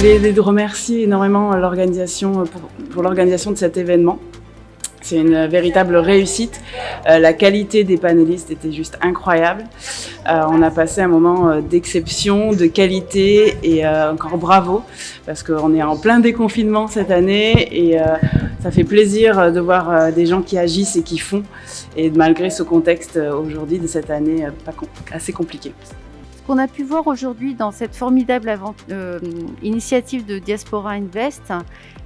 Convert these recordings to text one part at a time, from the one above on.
voulais remercier énormément l'organisation pour l'organisation de cet événement. C'est une véritable réussite. La qualité des panélistes était juste incroyable. On a passé un moment d'exception, de qualité et encore bravo parce qu'on est en plein déconfinement cette année et ça fait plaisir de voir des gens qui agissent et qui font et malgré ce contexte aujourd'hui de cette année assez compliqué. Ce qu'on a pu voir aujourd'hui dans cette formidable initiative de Diaspora Invest,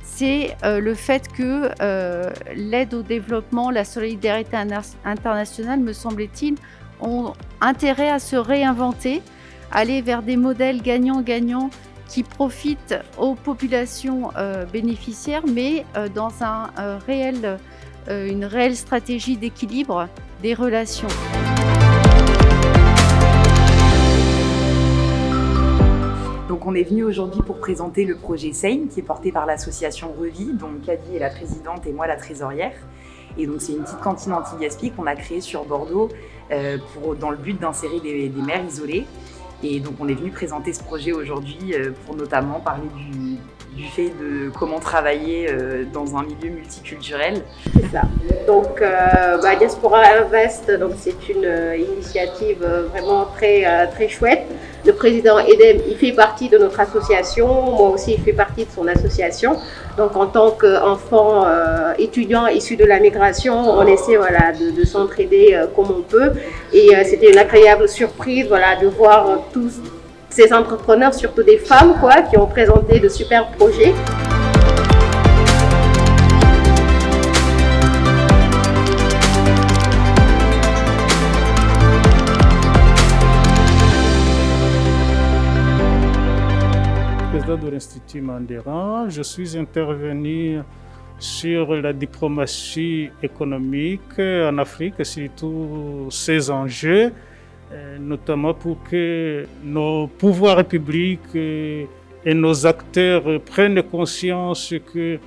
c'est le fait que l'aide au développement, la solidarité internationale, me semble-t-il, ont intérêt à se réinventer, aller vers des modèles gagnants-gagnants qui profitent aux populations bénéficiaires, mais dans une réelle stratégie d'équilibre des relations. Donc on est venu aujourd'hui pour présenter le projet SEIN qui est porté par l'association Revie, dont Caddy est la présidente et moi la trésorière. Et donc c'est une petite cantine anti-gaspi qu'on a créée sur Bordeaux dans le but d'insérer des mères isolées. Et donc on est venu présenter ce projet aujourd'hui pour notamment parler du fait de comment travailler dans un milieu multiculturel. C'est ça. Donc Diaspora Invest, c'est une initiative vraiment très chouette. Le président Edem, il fait partie de notre association, moi aussi il fait partie de son association. Donc en tant qu'enfant étudiant issu de la migration, on essaie de s'entraider comme on peut. Et c'était une agréable surprise de voir tous ces entrepreneurs, surtout des femmes qui ont présenté de super projets. Président de l'Institut Mandela, je suis intervenu sur la diplomatie économique en Afrique, sur tous ces enjeux, notamment pour que nos pouvoirs publics et nos acteurs prennent conscience que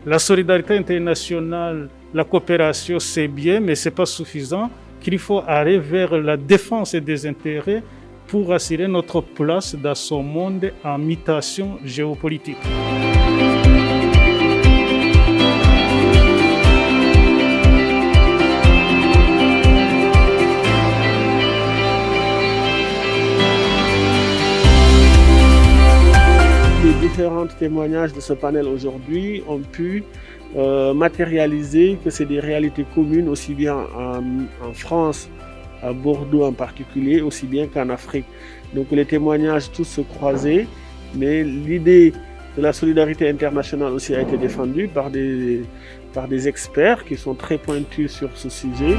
la solidarité internationale, la coopération, c'est bien, mais ce n'est pas suffisant, qu'il faut aller vers la défense des intérêts pour assurer notre place dans ce monde en mutation géopolitique. Les différents témoignages de ce panel aujourd'hui ont pu matérialiser que c'est des réalités communes aussi bien en France, à Bordeaux en particulier, aussi bien qu'en Afrique. Donc les témoignages tous se croisaient, mais l'idée de la solidarité internationale aussi a été défendue par des experts qui sont très pointus sur ce sujet.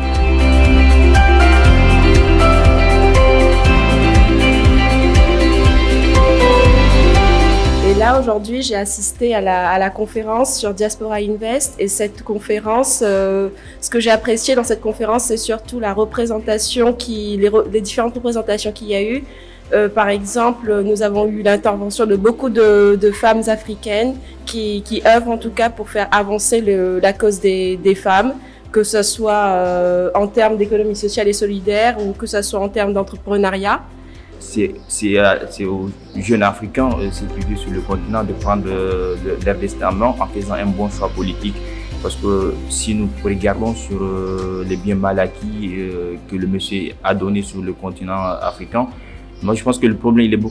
Et là, aujourd'hui, j'ai assisté à la conférence sur Diaspora Invest. Et cette conférence, ce que j'ai apprécié dans cette conférence, c'est surtout la représentation, les différentes représentations qu'il y a eu. Par exemple, nous avons eu l'intervention de beaucoup de femmes africaines qui œuvrent en tout cas pour faire avancer la cause des femmes, que ce soit en termes d'économie sociale et solidaire ou que ce soit en termes d'entrepreneuriat. C'est aux jeunes Africains, c'est plutôt sur le continent, de prendre leur destin en main en faisant un bon choix politique. Parce que si nous regardons sur les biens mal acquis que le monsieur a donnés sur le continent africain, moi je pense que le problème il est beaucoup